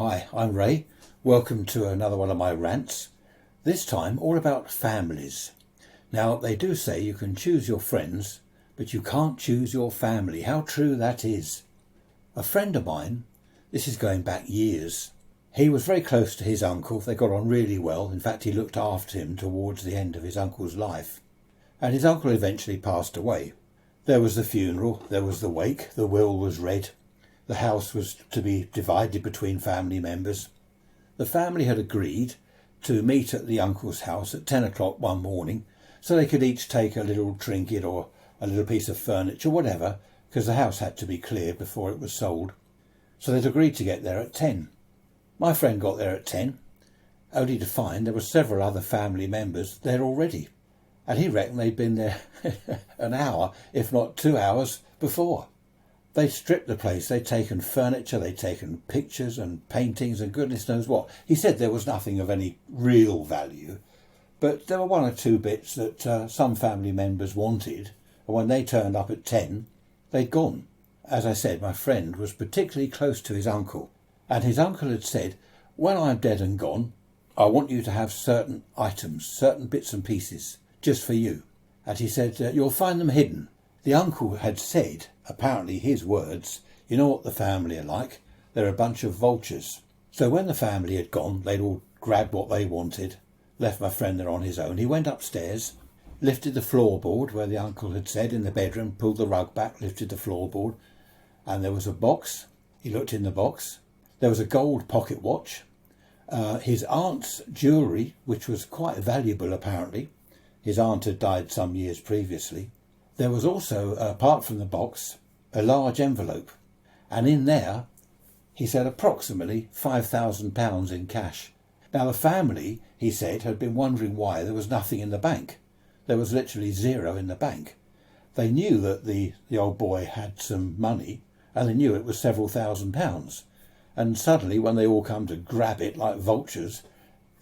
Hi, I'm Ray. Welcome to another one of my rants. This time all about families. Now, they do say you can choose your friends, but you can't choose your family. How true that is. A friend of mine, this is going back years, he was very close to his uncle. They got on really well. In fact, he looked after him towards the end of his uncle's life. And his uncle eventually passed away. There was the funeral, there was the wake, the will was read. The house was to be divided between family members. The family had agreed to meet at the uncle's house at 10 o'clock one morning so they could each take a little trinket or a little piece of furniture, whatever, because the house had to be cleared before it was sold. So they'd agreed to get there at 10. My friend got there at 10, only to find there were several other family members there already. And he reckoned they'd been there an hour, if not 2 hours before. They'd stripped the place, they'd taken furniture, they'd taken pictures and paintings and goodness knows what. He said there was nothing of any real value, but there were one or two bits that some family members wanted, and when they turned up at 10, they'd gone. As I said, my friend was particularly close to his uncle, and his uncle had said, when I'm dead and gone, I want you to have certain items, certain bits and pieces, just for you. And he said, you'll find them hidden. The uncle had said, apparently his words, you know what the family are like, they're a bunch of vultures. So when the family had gone, they'd all grabbed what they wanted, left my friend there on his own. He went upstairs, lifted the floorboard where the uncle had said in the bedroom, pulled the rug back, lifted the floorboard, and there was a box. He looked in the box. There was a gold pocket watch, his aunt's jewellery, which was quite valuable apparently. His aunt had died some years previously. There was also, apart from the box, a large envelope, and in there, he said, approximately £5,000 in cash. Now the family, he said, had been wondering why there was nothing in the bank. There was literally zero in the bank. They knew that the old boy had some money, and they knew it was several £1,000s. And suddenly, when they all come to grab it like vultures,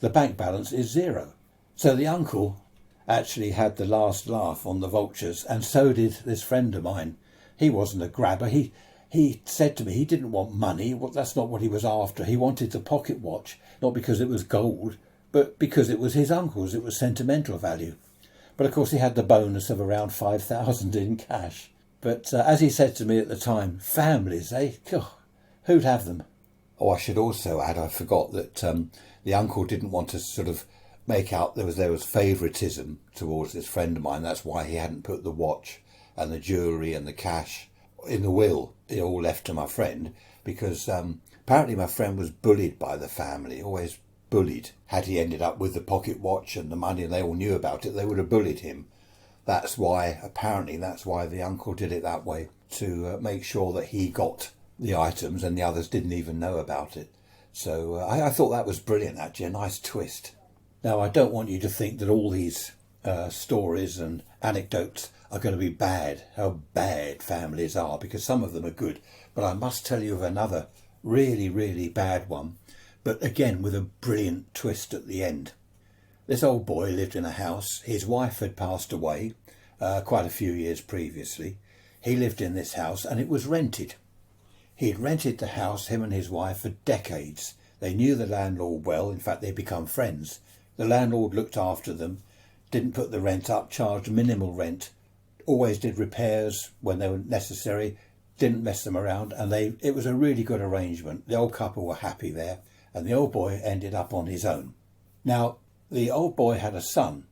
the bank balance is zero. So the uncle actually had the last laugh on the vultures, and so did this friend of mine. He wasn't a grabber. He said to me he didn't want money. Well, that's not what he was after. He wanted the pocket watch, not because it was gold, but because it was his uncle's. It was sentimental value. But of course he had the bonus of around 5,000 in cash. But as he said to me at the time, families, eh? Who'd have them? Oh, I should also add, I forgot that the uncle didn't want to sort of make out there was favouritism towards this friend of mine. That's why he hadn't put the watch and the jewellery and the cash in the will. It all left to my friend because apparently my friend was bullied by the family, always bullied. Had he ended up with the pocket watch and the money and they all knew about it, they would have bullied him. That's why the uncle did it that way, to make sure that he got the items and the others didn't even know about it. So I thought that was brilliant, actually, a nice twist. Now, I don't want you to think that all these stories and anecdotes are going to be bad, how bad families are, because some of them are good. But I must tell you of another really, really bad one, but again with a brilliant twist at the end. This old boy lived in a house. His wife had passed away quite a few years previously. He lived in this house and it was rented. He'd rented the house, him and his wife, for decades. They knew the landlord well. In fact, they'd become friends. The landlord looked after them, didn't put the rent up, charged minimal rent, always did repairs when they were necessary, didn't mess them around, and it was a really good arrangement. The old couple were happy there, and the old boy ended up on his own. Now, the old boy had a son.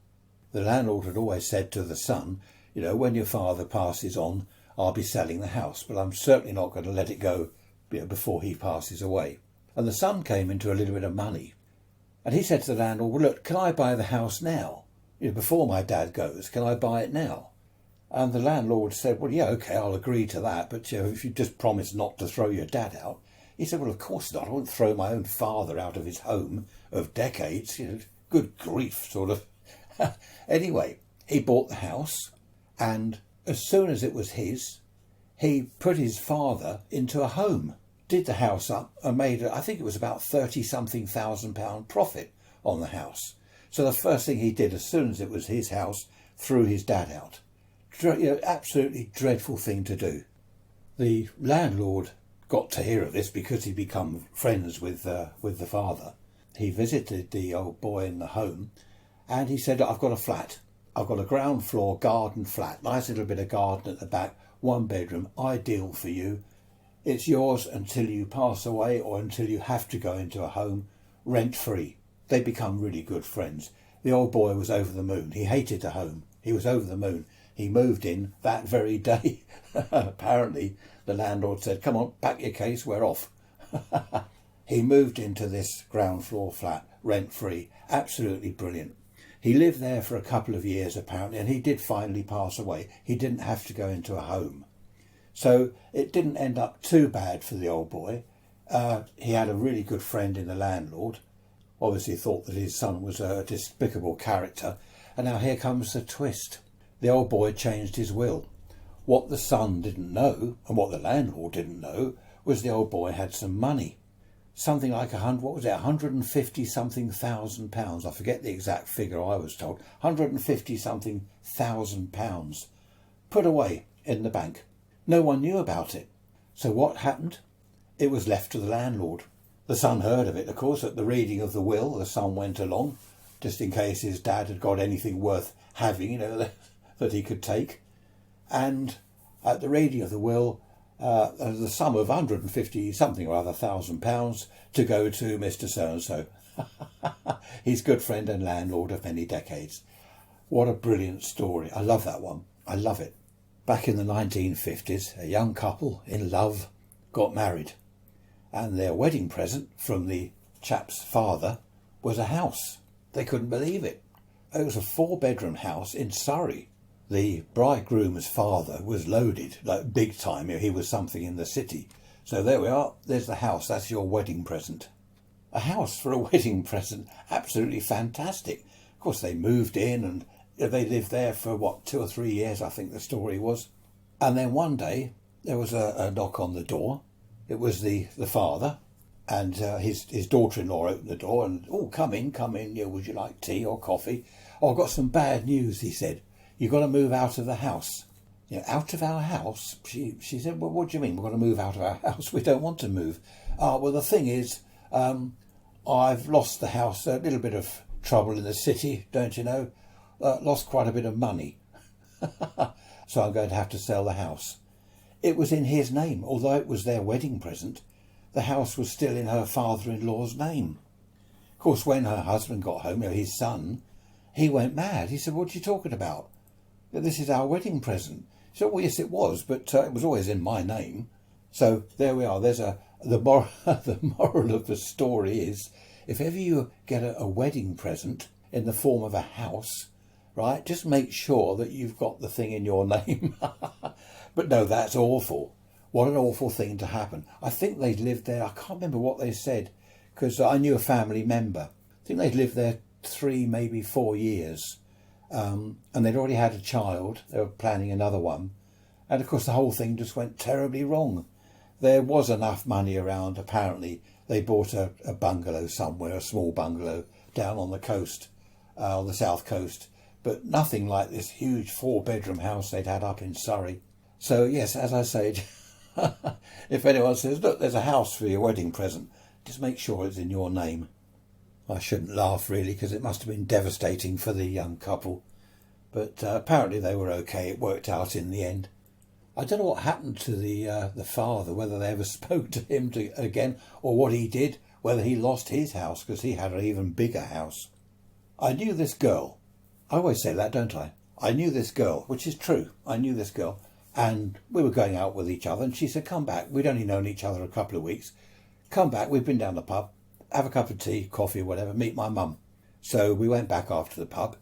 The landlord had always said to the son, you know, when your father passes on, I'll be selling the house, but I'm certainly not going to let it go before he passes away. And the son came into a little bit of money. And he said to the landlord, well, look, can I buy the house now? Before my dad goes, can I buy it now? And the landlord said, well, yeah, OK, I'll agree to that. But if you just promise not to throw your dad out. He said, well, of course not. I won't throw my own father out of his home of decades. Good grief, sort of. Anyway, he bought the house. And as soon as it was his, he put his father into a home. Did the house up and made, I think it was about 30-something £1,000 profit on the house. So the first thing he did as soon as it was his house, threw his dad out. Absolutely dreadful thing to do. The landlord got to hear of this because he'd become friends with the father. He visited the old boy in the home, and he said, I've got a flat. I've got a ground floor garden flat, nice little bit of garden at the back, 1 bedroom, ideal for you. It's yours until you pass away or until you have to go into a home, rent free. They become really good friends. The old boy was over the moon. He hated the home. He was over the moon. He moved in that very day. Apparently, the landlord said, come on, pack your case, we're off. He moved into this ground floor flat, rent free. Absolutely brilliant. He lived there for a couple of years, apparently, and he did finally pass away. He didn't have to go into a home. So it didn't end up too bad for the old boy. He had a really good friend in the landlord. Obviously thought that his son was a despicable character. And now here comes the twist. The old boy changed his will. What the son didn't know, and what the landlord didn't know, was the old boy had some money. Something like 150 something thousand pounds. I forget the exact figure I was told. 150 something thousand pounds put away in the bank. No one knew about it. So what happened? It was left to the landlord. The son heard of it, of course, at the reading of the will. The son went along, just in case his dad had got anything worth having, that he could take. And at the reading of the will, the sum of 150 something or other thousand pounds to go to Mr. So-and-so, his good friend and landlord of many decades. What a brilliant story. I love that one. I love it. Back in the 1950s, a young couple in love got married, and their wedding present from the chap's father was a house. They couldn't believe it. It was a 4-bedroom house in Surrey. The bridegroom's father was loaded, like big time. He was something in the city. So there we are. There's the house. That's your wedding present. A house for a wedding present. Absolutely fantastic. Of course, they moved in and they lived there for, 2 or 3 years, I think the story was. And then one day, there was a knock on the door. It was the father, and his daughter-in-law opened the door and, come in. Would you like tea or coffee? I've got some bad news, he said. You've got to move out of the house. Out of our house? She said, well, what do you mean? We've got to move out of our house? We don't want to move. Well, the thing is, I've lost the house. A little bit of trouble in the city, don't you know? Lost quite a bit of money. So I'm going to have to sell the house. It was in his name. Although it was their wedding present, the house was still in her father-in-law's name. Of course, when her husband got home, his son, he went mad. He said, what are you talking about? This is our wedding present. He said, well, yes, it was, but it was always in my name. So there we are. There's the moral of the story is, if ever you get a wedding present in the form of a house, right, just make sure that you've got the thing in your name. But no, that's awful. What an awful thing to happen. I think they'd lived there. I can't remember what they said, because I knew a family member. I think they'd lived there 3, maybe 4 years. And they'd already had a child. They were planning another one. And of course the whole thing just went terribly wrong. There was enough money around. Apparently they bought a bungalow somewhere, a small bungalow down on the coast, on the south coast. But nothing like this huge 4-bedroom house they'd had up in Surrey. So yes, as I said, if anyone says, look, there's a house for your wedding present, just make sure it's in your name. I shouldn't laugh really, because it must have been devastating for the young couple. But apparently they were okay. It worked out in the end. I don't know what happened to the father, whether they ever spoke to him again, or what he did, whether he lost his house, because he had an even bigger house. I knew this girl. I always say that, don't I? I knew this girl, which is true. I knew this girl. And we were going out with each other, and she said, come back. We'd only known each other a couple of weeks. Come back. We've been down the pub. Have a cup of tea, coffee, whatever, meet my mum. So we went back after the pub,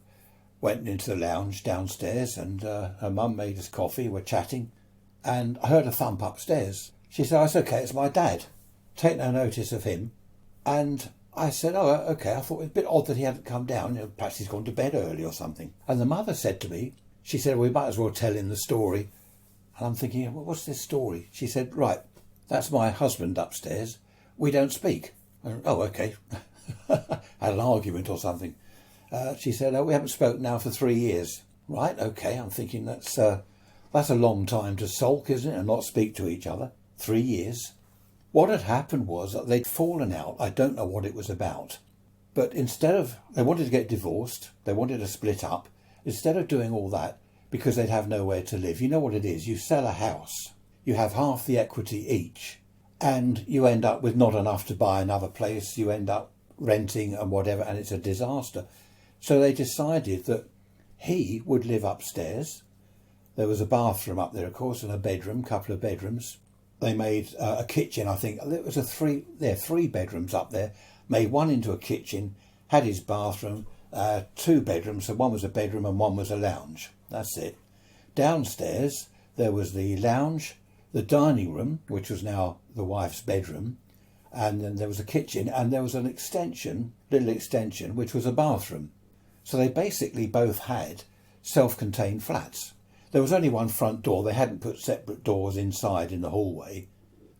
went into the lounge downstairs, and her mum made us coffee. We're chatting, and I heard a thump upstairs. She said, oh, it's okay, it's my dad. Take no notice of him. And I said, oh, okay. I thought it was a bit odd that he hadn't come down. Perhaps he's gone to bed early or something. And the mother said to me, she said, we might as well tell him the story. And I'm thinking, well, what's this story? She said, right, that's my husband upstairs. We don't speak. Oh, okay. Had an argument or something. She said, we haven't spoken now for 3 years. Right, okay. I'm thinking that's a long time to sulk, isn't it, and not speak to each other. 3 years. What had happened was that they'd fallen out. I don't know what it was about. But they wanted to get divorced, they wanted to split up. Instead of doing all that, because they'd have nowhere to live, you know what it is, you sell a house, you have half the equity each, and you end up with not enough to buy another place, you end up renting and whatever, and it's a disaster. So they decided that he would live upstairs. There was a bathroom up there, of course, and a bedroom, couple of bedrooms. They made a kitchen, I think. There was three bedrooms up there. Made one into a kitchen, had his bathroom, 2 bedrooms, so one was a bedroom and one was a lounge. That's it. Downstairs, there was the lounge, the dining room, which was now the wife's bedroom, and then there was a kitchen, and there was an little extension, which was a bathroom. So they basically both had self-contained flats. There was only one front door. They hadn't put separate doors inside in the hallway.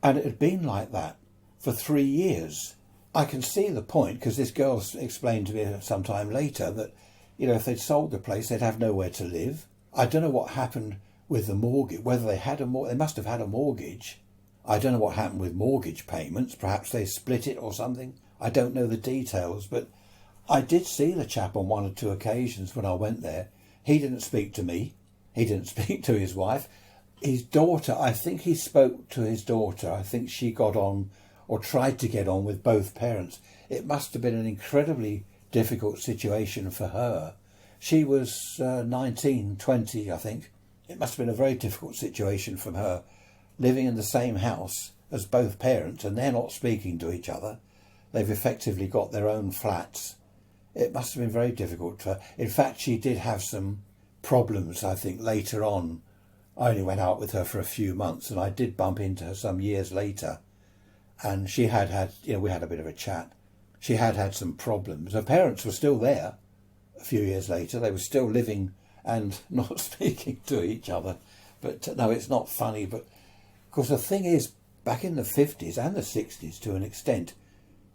And it had been like that for 3 years. I can see the point, because this girl explained to me sometime later that, if they'd sold the place, they'd have nowhere to live. I don't know what happened with the mortgage, whether they had they must have had a mortgage. I don't know what happened with mortgage payments. Perhaps they split it or something. I don't know the details, but I did see the chap on 1 or 2 occasions when I went there. He didn't speak to me. He didn't speak to his wife. His daughter, I think he spoke to his daughter. I think she got on or tried to get on with both parents. It must have been an incredibly difficult situation for her. She was 19, 20, I think. It must have been a very difficult situation for her, living in the same house as both parents, and they're not speaking to each other. They've effectively got their own flats. It must have been very difficult for her. In fact, she did have some problems, I think, later on. I only went out with her for a few months, and I did bump into her some years later. And she had, we had a bit of a chat. She had some problems. Her parents were still there a few years later. They were still living and not speaking to each other. But no, it's not funny. But of course, the thing is, back in the 50s and the 60s to an extent,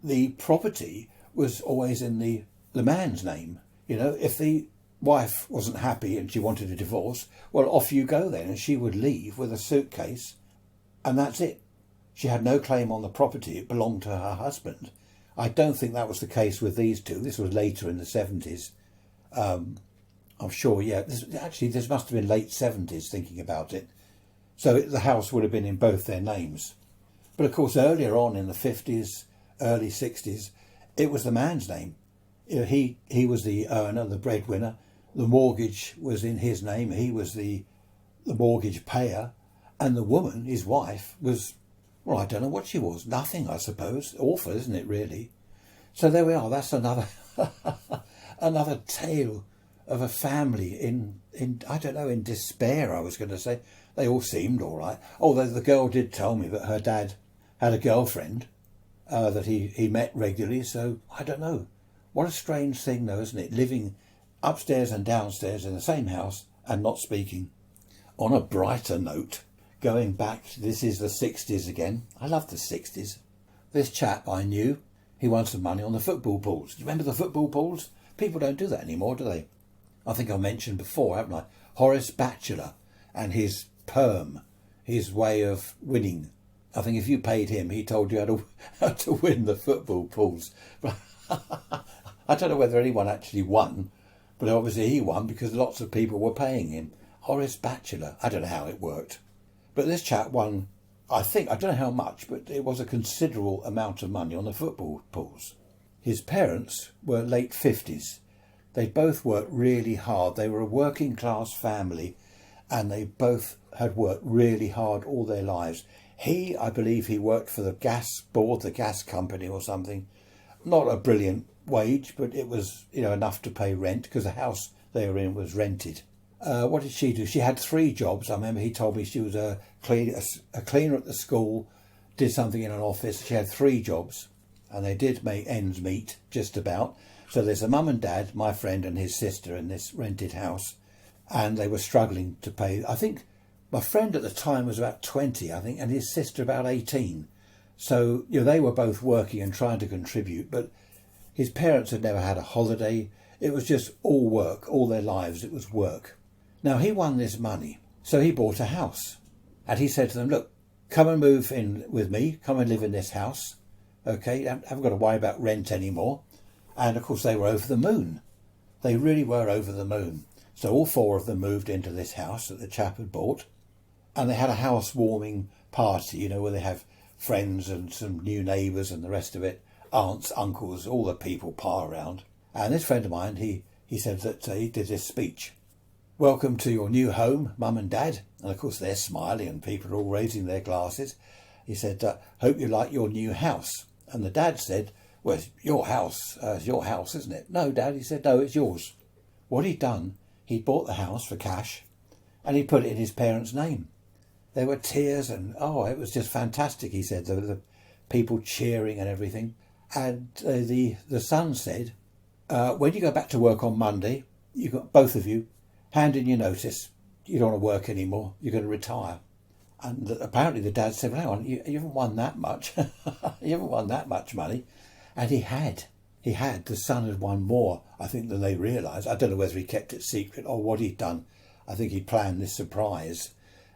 the property was always in the man's name. If the wife wasn't happy and she wanted a divorce, well, off you go then. And she would leave with a suitcase, and that's it. She had no claim on the property. It belonged to her husband. I don't think that was the case with these two. This was later in the 70s. I'm sure, yeah. This must have been late 70s, thinking about it. So the house would have been in both their names. But of course, earlier on in the 50s, early 60s, it was the man's name. He was the earner, the breadwinner. The mortgage was in his name. He was the mortgage payer. And the woman, his wife, was... well, I don't know what she was. Nothing, I suppose. Awful, isn't it, really? So there we are. That's another another tale of a family in I don't know, in despair, I was going to say. They all seemed all right. Although the girl did tell me that her dad had a girlfriend that he met regularly. So I don't know. What a strange thing, though, isn't it? Living upstairs and downstairs in the same house and not speaking. On a brighter note, going back, this is the 60s again. I love the 60s. This chap I knew, he won some money on the football pools. Do you remember the football pools? People don't do that anymore, do they? I think I mentioned before, haven't I? Horace Batchelor and his perm, his way of winning. I think if you paid him, he told you how to win the football pools. I don't know whether anyone actually won, but obviously he won because lots of people were paying him. Horace Batchelor. I don't know how it worked. But this chap won, I don't know how much, but it was a considerable amount of money on the football pools. His parents were late 50s. They both worked really hard. They were a working class family, and they both had worked really hard all their lives. I believe he worked for the gas board, the gas company or something. Not a brilliant wage, but it was, enough to pay rent because the house they were in was rented. What did she do? She had 3 jobs. I remember he told me she was a cleaner at the school, did something in an office. She had 3 jobs, and they did make ends meet, just about. So there's a mum and dad, my friend and his sister in this rented house, and they were struggling to pay. I think my friend at the time was about 20, and his sister about 18. So, they were both working and trying to contribute, but his parents had never had a holiday. It was just all work, all their lives, it was work. Now, he won this money, so he bought a house. And he said to them, look, come and move in with me, come and live in this house. Okay, haven't got to worry about rent anymore. And of course they were over the moon. They really were over the moon. So all 4 of them moved into this house that the chap had bought. And they had a housewarming party, where they have friends and some new neighbours and the rest of it. Aunts, uncles, all the people pile around. And this friend of mine, he said that he did this speech. Welcome to your new home, Mum and Dad. And of course they're smiling and people are all raising their glasses. He said, hope you like your new house. And the dad said, well, it's your house. It's your house, isn't it? No, Dad, he said, no, it's yours. What he'd done, he'd bought the house for cash and he put it in his parents' name. There were tears and, it was just fantastic, he said. There were the people cheering and everything. And the son said, when you go back to work on Monday, you got both of you, hand in your notice. You don't want to work anymore. You're going to retire. And apparently the dad said, hang on, you haven't won that much. You haven't won that much money. And he had. The son had won more, I think, than they realised. I don't know whether he kept it secret or what he'd done. I think he planned this surprise.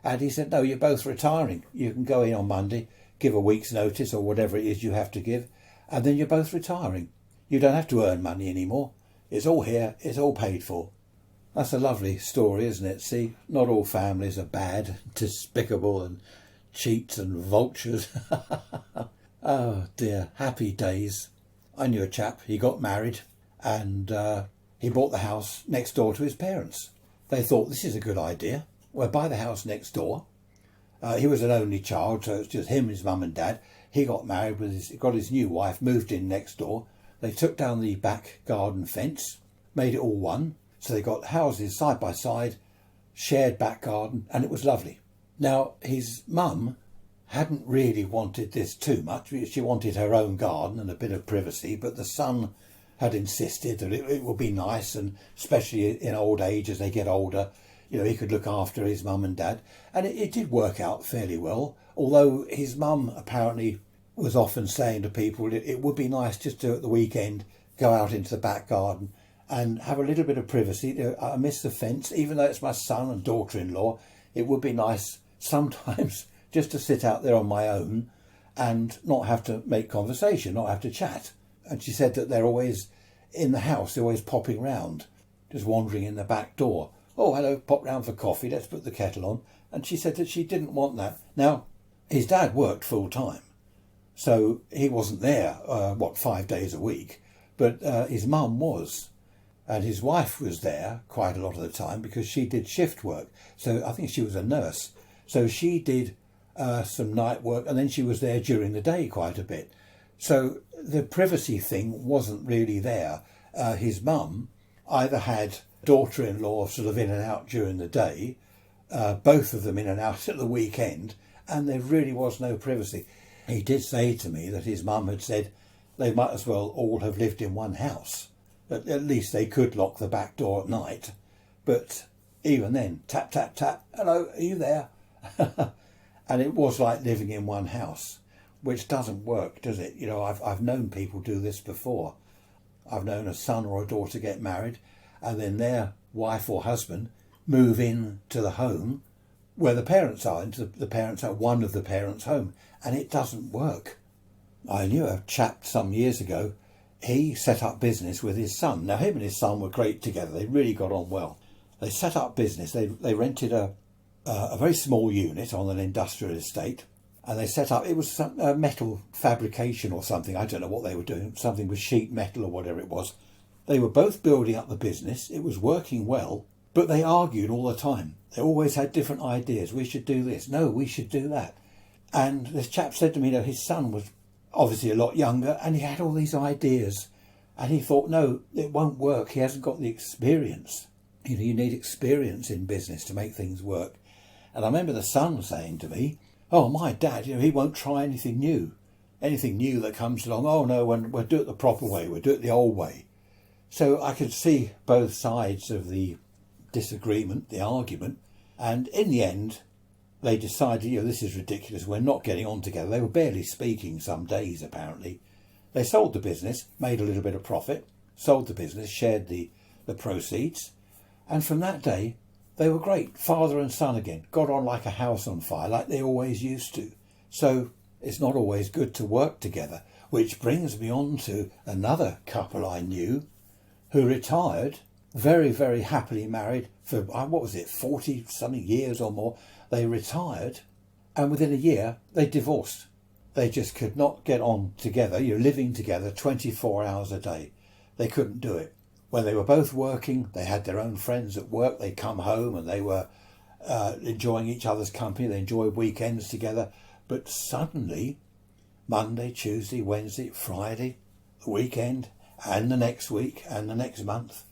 And he said, no, you're both retiring. You can go in on Monday, give a week's notice or whatever it is you have to give, and then you're both retiring. You don't have to earn money anymore. It's all here. It's all paid for. That's a lovely story, isn't it? See, not all families are bad, despicable and cheats and vultures. Oh dear, happy days. I knew a chap, he got married and he bought the house next door to his parents. They thought, this is a good idea. We'll buy the house next door. He was an only child, so it's just him, his mum and dad. He got married, got his new wife, moved in next door. They took down the back garden fence, made it all one. So they got houses side by side, shared back garden, and it was lovely. Now, his mum hadn't really wanted this too much. She wanted her own garden and a bit of privacy, but the son had insisted that it would be nice, and especially in old age, as they get older, he could look after his mum and dad. And it did work out fairly well, although his mum apparently was often saying to people, it would be nice just to, at the weekend, go out into the back garden and have a little bit of privacy. I miss the fence, even though it's my son and daughter-in-law. It would be nice sometimes just to sit out there on my own and not have to make conversation, not have to chat. And she said that they're always in the house, they're always popping round, just wandering in the back door. Oh, hello, pop round for coffee, let's put the kettle on. And she said that she didn't want that. Now, his dad worked full time, so he wasn't there, 5 days a week, but his mum was. And his wife was there quite a lot of the time because she did shift work. So I think she was a nurse. So she did some night work and then she was there during the day quite a bit. So the privacy thing wasn't really there. His mum either had daughter-in-law sort of in and out during the day, both of them in and out at the weekend, and there really was no privacy. He did say to me that his mum had said they might as well all have lived in one house. At least they could lock the back door at night. But even then, tap, tap, tap, hello, are you there? And it was like living in one house, which doesn't work, does it? I've known people do this before. I've known a son or a daughter get married and then their wife or husband move in to the home where the parents are, into the parents are one of the parents' home, and it doesn't work. I knew a chap some years ago. He set up business with his son. Now, him and his son were great together. They really got on well. They set up business. They rented a very small unit on an industrial estate, and they set up, it was some metal fabrication or something. I don't know what they were doing, something with sheet metal or whatever it was. They were both building up the business. It was working well, but they argued all the time. They always had different ideas. We should do this. No, we should do that. And this chap said to me that his son was obviously a lot younger, and he had all these ideas, and he thought, no, it won't work. He hasn't got the experience. You need experience in business to make things work. And I remember the son saying to me, oh, my dad, he won't try anything new that comes along. Oh no, we'll do it the proper way, we'll do it the old way. So I could see both sides of the disagreement, the argument, and in the end they decided, this is ridiculous, we're not getting on together. They were barely speaking some days, apparently. They sold the business, made a little bit of profit, sold the business, shared the proceeds, and from that day they were great, father and son again, got on like a house on fire, like they always used to. So it's not always good to work together, which brings me on to another couple I knew who retired, very, very happily married for, 40 something years or more. They retired, and within a year they divorced. They just could not get on together. You're living together 24 hours a day. They couldn't do it. When they were both working, they had their own friends at work. They'd come home and they were enjoying each other's company. They enjoyed weekends together. But suddenly, Monday, Tuesday, Wednesday, Friday, the weekend, and the next week, and the next month,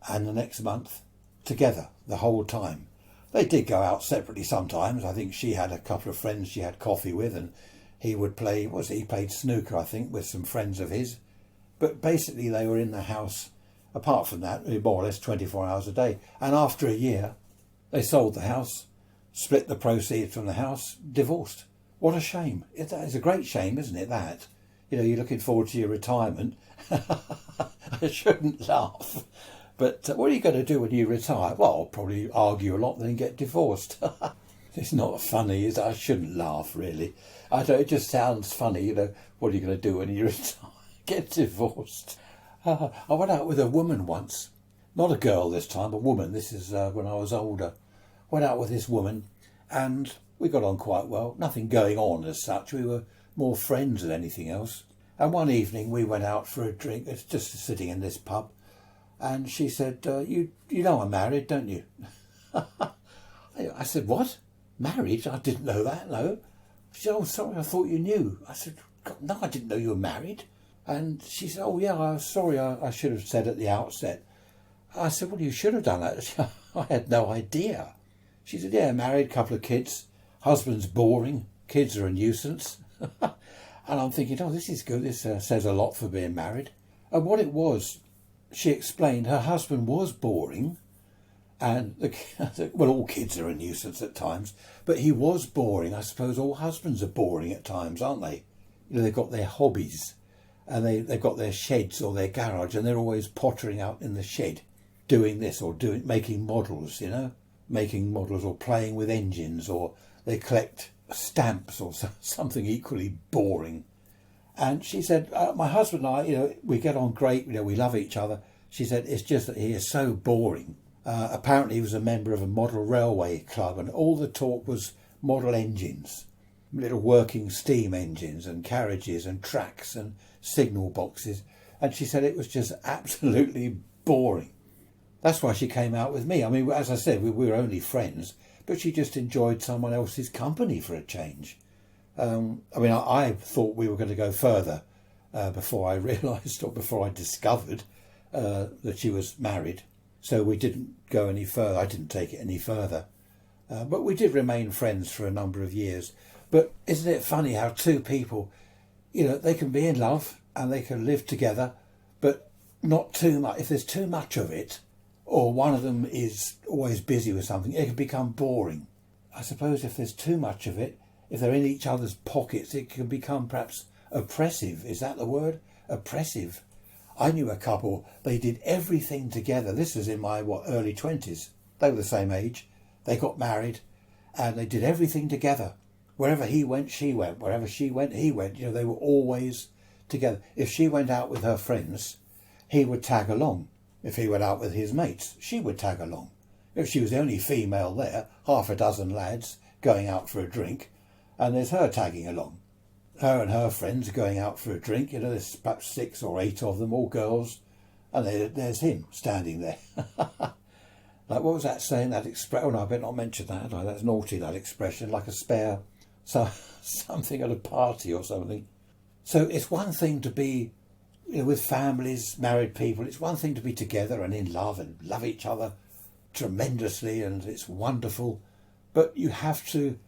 and the next month, together the whole time. They did go out separately sometimes. I think she had a couple of friends she had coffee with, and he would play, he played snooker, I think, with some friends of his. But basically they were in the house, apart from that, more or less 24 hours a day. And after a year, they sold the house, split the proceeds from the house, divorced. What a shame. That is a great shame, isn't it, that? You're looking forward to your retirement. I shouldn't laugh. But what are you going to do when you retire? Well, probably argue a lot, then get divorced. It's not funny, is it? I shouldn't laugh, really. I don't. It just sounds funny, What are you going to do when you retire? Get divorced. I went out with a woman once. Not a girl this time, a woman. This is when I was older. Went out with this woman, and we got on quite well. Nothing going on as such. We were more friends than anything else. And one evening we went out for a drink. It's just sitting in this pub. And she said, you know I'm married, don't you? I said, what? Married? I didn't know that, no. She said, oh, sorry, I thought you knew. I said, God, no, I didn't know you were married. And she said, oh, yeah, I'm sorry, I should have said at the outset. I said, well, you should have done that. I had no idea. She said, yeah, married, couple of kids. Husband's boring. Kids are a nuisance. And I'm thinking, oh, this is good. This says a lot for being married. And what it was, she explained, her husband was boring. And, well, all kids are a nuisance at times. But he was boring. I suppose all husbands are boring at times, aren't they? They've got their hobbies. And they've got their sheds or their garage. And they're always pottering out in the shed, doing this or making models, making models or playing with engines, or they collect stamps or something equally boring. And she said, my husband and I, we get on great, we love each other. She said, it's just that he is so boring. Apparently he was a member of a model railway club, and all the talk was model engines, little working steam engines and carriages and tracks and signal boxes. And she said it was just absolutely boring. That's why she came out with me. I mean, as I said, we were only friends, but she just enjoyed someone else's company for a change. I thought we were going to go further before I realised, or before I discovered that she was married. So we didn't go any further. I didn't take it any further. But we did remain friends for a number of years. But isn't it funny how two people, they can be in love and they can live together, but not too much. If there's too much of it, or one of them is always busy with something, it can become boring. I suppose if there's too much of it, if they're in each other's pockets, it can become perhaps oppressive. Is that the word? Oppressive. I knew a couple, they did everything together. This was in my, early 20s. They were the same age. They got married and they did everything together. Wherever he went, she went. Wherever she went, he went. They were always together. If she went out with her friends, he would tag along. If he went out with his mates, she would tag along. If she was the only female there, half a dozen lads going out for a drink, and there's her tagging along. Her and her friends are going out for a drink. There's perhaps 6 or 8 of them, all girls, and there's him standing there. Like, what was that saying? That expression? Oh no, I better not mention that. No, that's naughty, that expression. Like a spare, something at a party or something. So it's one thing to be, with families, married people. It's one thing to be together and in love and love each other tremendously, and it's wonderful. But you have to,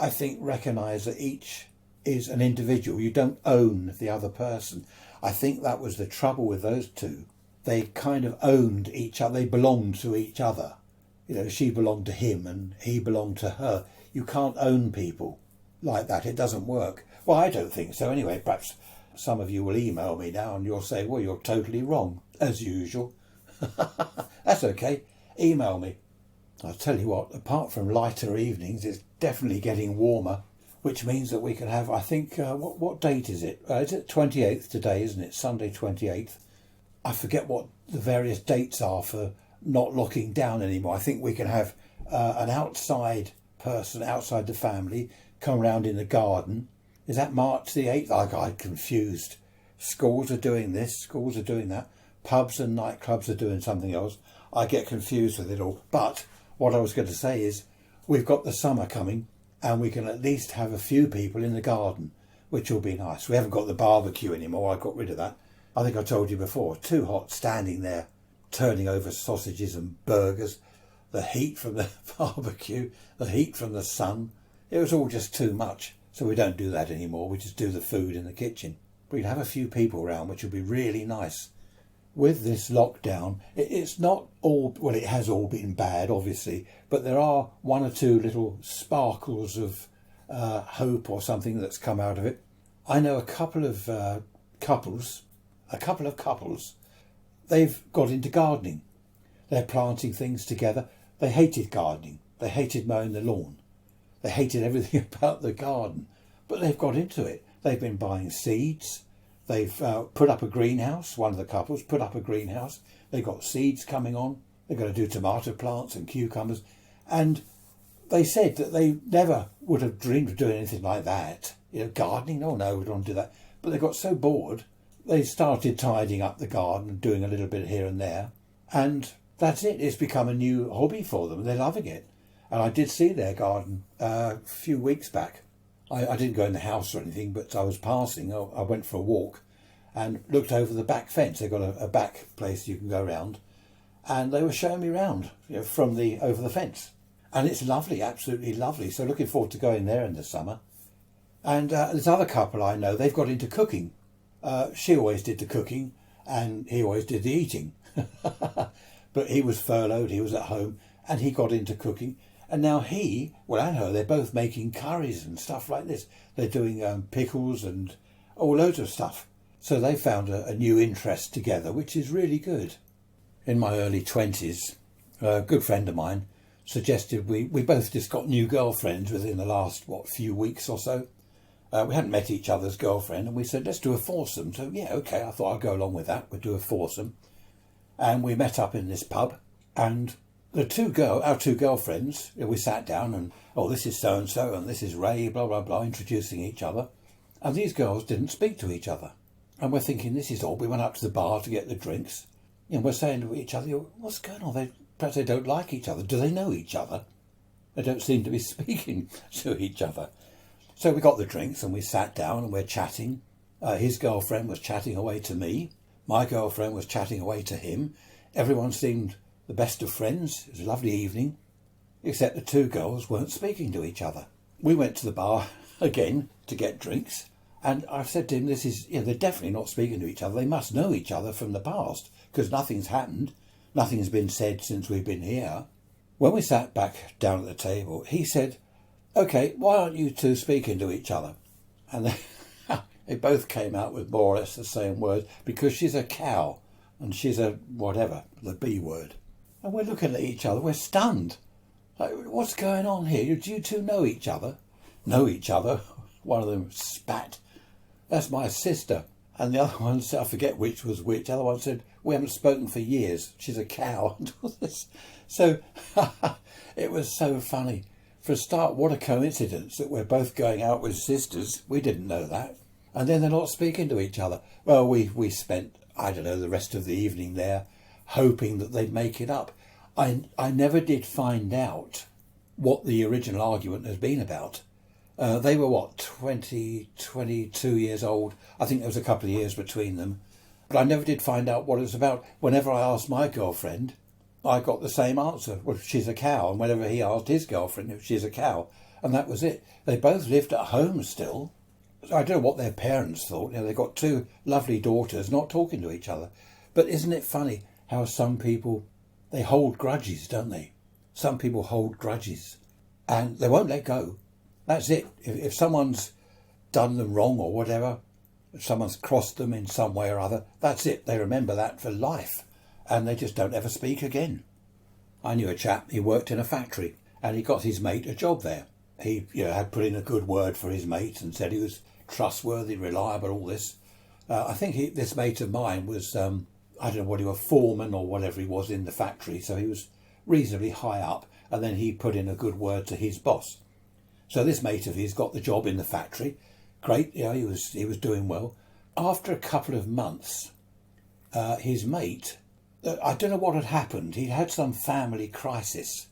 I think, recognise that each is an individual. You don't own the other person. I think that was the trouble with those two. They kind of owned each other. They belonged to each other. She belonged to him and he belonged to her. You can't own people like that. It doesn't work. Well, I don't think so. Anyway, perhaps some of you will email me now and you'll say, well, you're totally wrong, as usual. That's okay. Email me. I'll tell you what, apart from lighter evenings, it's definitely getting warmer. which means that we can have, I think, what date is it? Is it 28th today, isn't it? Sunday 28th. I forget what the various dates are for not locking down anymore. I think we can have an outside person, outside the family, come around in the garden. Is that March the 8th? I got confused. Schools are doing this, schools are doing that. Pubs and nightclubs are doing something else. I get confused with it all. But what I was going to say is we've got the summer coming and we can at least have a few people in the garden, which will be nice. We haven't got the barbecue anymore. I got rid of that. I think I told you before, too hot standing there, turning over sausages and burgers. The heat from the barbecue, the heat from the sun. It was all just too much. So we don't do that anymore. We just do the food in the kitchen. We'd have a few people around, which would be really nice. With this lockdown, it's not all, well, it has all been bad, obviously, but there are one or two little sparkles of hope or something that's come out of it. I know a couple of couples, they've got into gardening. They're planting things together. They hated gardening. They hated mowing the lawn. They hated everything about the garden, but they've got into it. They've been buying seeds. They've put up a greenhouse. One of the couples put up a greenhouse. They've got seeds coming on. They're going to do tomato plants and cucumbers. And they said that they never would have dreamed of doing anything like that. You know, gardening? Oh no, we don't want to do that. But they got so bored, they started tidying up the garden and doing a little bit here and there. And that's it. It's become a new hobby for them. They're loving it. And I did see their garden a few weeks back. I didn't go in the house or anything, but I was passing. I went for a walk and looked over the back fence. They've got a back place you can go around. And they were showing me around, you know, from over the fence. And it's lovely, absolutely lovely. So looking forward to going there in the summer. And this other couple I know, they've got into cooking. She always did the cooking and he always did the eating. But he was furloughed, he was at home, and he got into cooking. And now he, well, and her, they're both making curries and stuff like this. They're doing pickles and loads of stuff. So they found a new interest together, which is really good. In my early 20s, a good friend of mine suggested we both just got new girlfriends within the last, few weeks or so. We hadn't met each other's girlfriend, and we said, let's do a foursome. So, yeah, okay, I thought I'd go along with that. We'd do a foursome. And we met up in this pub, and our two girlfriends, we sat down and, this is so-and-so and this is Ray, blah, blah, blah, introducing each other. And these girls didn't speak to each other. And we're thinking, this is odd. We went up to the bar to get the drinks. And we're saying to each other, what's going on? Perhaps they don't like each other. Do they know each other? They don't seem to be speaking to each other. So we got the drinks and we sat down and we're chatting. His girlfriend was chatting away to me. My girlfriend was chatting away to him. Everyone seemed the best of friends. It was a lovely evening, except the two girls weren't speaking to each other. We went to the bar again to get drinks, and I said to him, they're definitely not speaking to each other. They must know each other from the past, because nothing's happened. Nothing's been said since we've been here. When we sat back down at the table, he said, okay, why aren't you two speaking to each other? And they both came out with more or less the same words, because she's a cow and she's a whatever, the B word. And we're looking at each other, we're stunned. Like, what's going on here? Do you two know each other? Know each other? One of them spat. That's my sister. And the other one said, I forget which was which. The other one said, we haven't spoken for years. She's a cow. So it was so funny. For a start, what a coincidence that we're both going out with sisters. We didn't know that. And then they're not speaking to each other. Well, we spent, I don't know, the rest of the evening there, hoping that they'd make it up. I never did find out what the original argument has been about. They were, 22 years old. I think there was a couple of years between them. But I never did find out what it was about. Whenever I asked my girlfriend, I got the same answer. Well, she's a cow. And whenever he asked his girlfriend if she's a cow. And that was it. They both lived at home still. I don't know what their parents thought. They've got two lovely daughters not talking to each other. But isn't it funny how some people, they hold grudges, don't they? Some people hold grudges and they won't let go. That's it. If someone's done them wrong or whatever, if someone's crossed them in some way or other, that's it. They remember that for life and they just don't ever speak again. I knew a chap, he worked in a factory and he got his mate a job there. he had put in a good word for his mate and said he was trustworthy, reliable, all this. I think this mate of mine was, I don't know what he was, foreman or whatever he was in the factory, so he was reasonably high up, and then he put in a good word to his boss. So this mate of his got the job in the factory. Great, he was doing well. After a couple of months, his mate, I don't know what had happened, he had some family crisis,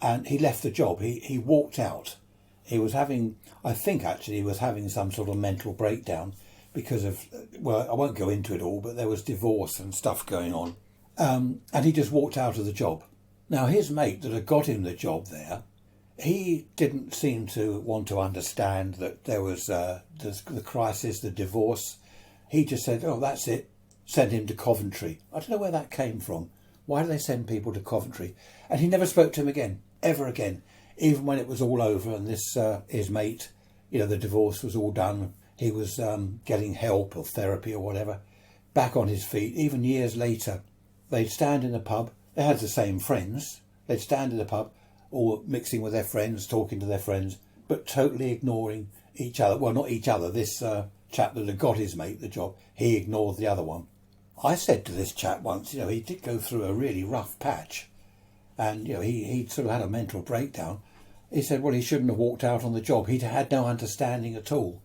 and he left the job. He walked out. He was having, I think actually he was having some sort of mental breakdown because of, well, I won't go into it all, but there was divorce and stuff going on. And he just walked out of the job. Now his mate that had got him the job there, he didn't seem to want to understand that there was the crisis, the divorce. He just said, oh, that's it. Send him to Coventry. I don't know where that came from. Why do they send people to Coventry? And he never spoke to him again, ever again. Even when it was all over and this, his mate, the divorce was all done. He was getting help or therapy or whatever. Back on his feet, even years later, they'd stand in the pub. They had the same friends. They'd stand in the pub, all mixing with their friends, talking to their friends, but totally ignoring each other. Well, not each other. This chap that had got his mate the job, he ignored the other one. I said to this chap once, he did go through a really rough patch, and he sort of had a mental breakdown. He said, well, he shouldn't have walked out on the job. He'd had no understanding at all.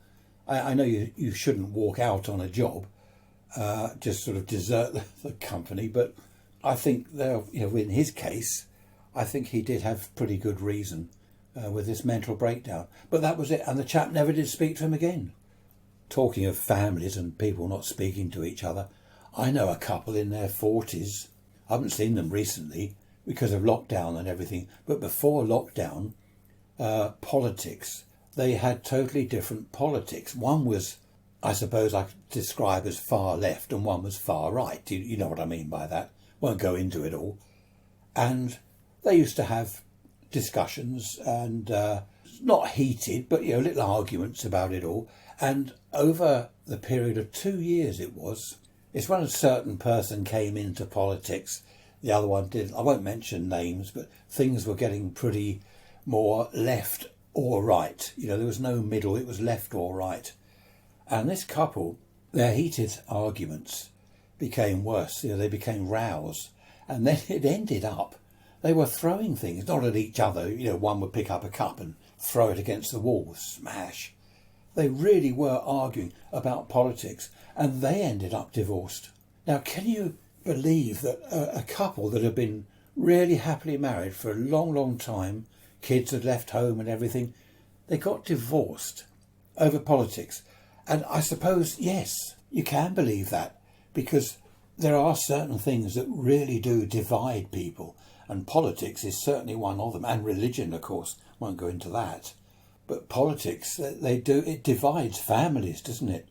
I know you shouldn't walk out on a job, just sort of desert the company, but I think in his case, I think he did have pretty good reason with this mental breakdown. But that was it, and the chap never did speak to him again. Talking of families and people not speaking to each other, I know a couple in their 40s. I haven't seen them recently because of lockdown and everything, but before lockdown, politics, they had totally different politics. One was, I suppose I could describe as far left, and one was far right. You know what I mean by that. Won't go into it all. And they used to have discussions and not heated, but little arguments about it all. And over the period of 2 years it's when a certain person came into politics, the other one did. I won't mention names, but things were getting pretty more left or right. There was no middle, it was left or right. And this couple, their heated arguments became worse. They became rows. And then it ended up, they were throwing things, not at each other. One would pick up a cup and throw it against the wall, smash. They really were arguing about politics, and they ended up divorced. Now, can you believe that a couple that had been really happily married for a long, long time, kids had left home and everything, they got divorced over politics? And I suppose, yes, you can believe that, because there are certain things that really do divide people, and politics is certainly one of them, and religion, of course, won't go into that. But politics, it divides families, doesn't it?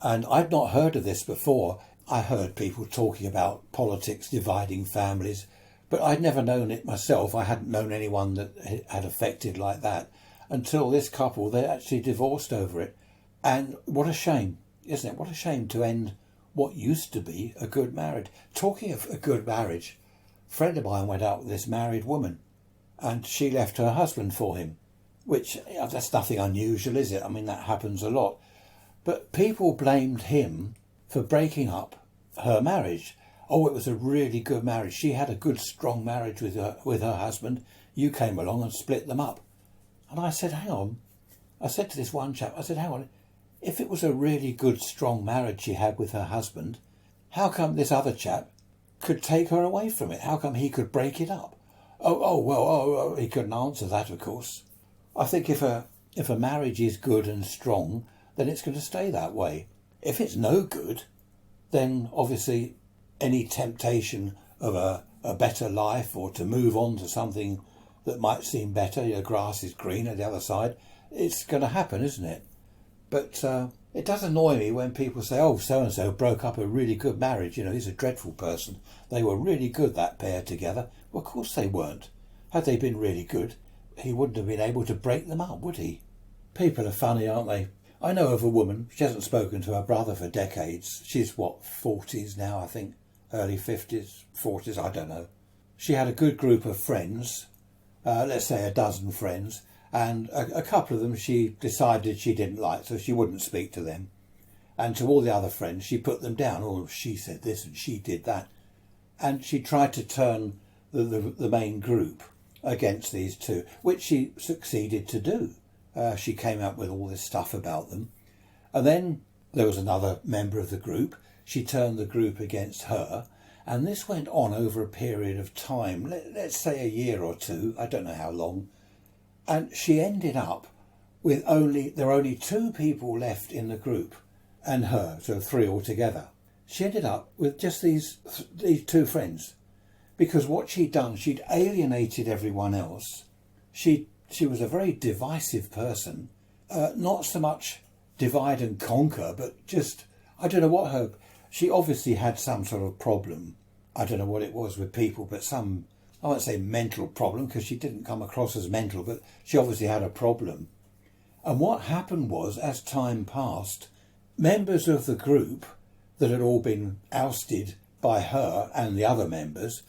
And I'd not heard of this before. I heard people talking about politics dividing families, but I'd never known it myself. I hadn't known anyone that it had affected like that until this couple, they actually divorced over it. And what a shame, isn't it? What a shame to end what used to be a good marriage. Talking of a good marriage, a friend of mine went out with this married woman and she left her husband for him, which that's nothing unusual, is it? I mean, that happens a lot. But people blamed him for breaking up her marriage. Oh, it was a really good marriage. She had a good, strong marriage with her husband. You came along and split them up. And I said, hang on. I said to this one chap, hang on. If it was a really good, strong marriage she had with her husband, how come this other chap could take her away from it? How come he could break it up? Well, he couldn't answer that, of course. I think if a marriage is good and strong, then it's going to stay that way. If it's no good, then obviously any temptation of a better life or to move on to something that might seem better, grass is green at the other side, it's going to happen, isn't it? But it does annoy me when people say, oh, so-and-so broke up a really good marriage. He's a dreadful person. They were really good, that pair together. Well, of course they weren't. Had they been really good, he wouldn't have been able to break them up, would he? People are funny, aren't they? I know of a woman, she hasn't spoken to her brother for decades. She's, 40s now, I think. Early 50s, 40s, I don't know. She had a good group of friends, let's say a dozen friends, And a couple of them she decided she didn't like, so she wouldn't speak to them. And to all the other friends, she put them down. Oh, she said this and she did that. And she tried to turn the main group against these two, which she succeeded to do. She came up with all this stuff about them. And then there was another member of the group. She turned the group against her. And this went on over a period of time, let's say a year or two, I don't know how long. And she ended up with there were only 2 people left in the group and her, so 3 altogether. She ended up with just these 2 friends, because what she'd done, she'd alienated everyone else. She was a very divisive person, not so much divide and conquer, but just, I don't know what she obviously had some sort of problem. I don't know what it was with people, but some, I won't say mental problem, because she didn't come across as mental, but she obviously had a problem. And what happened was, as time passed, members of the group that had all been ousted by her and the other members,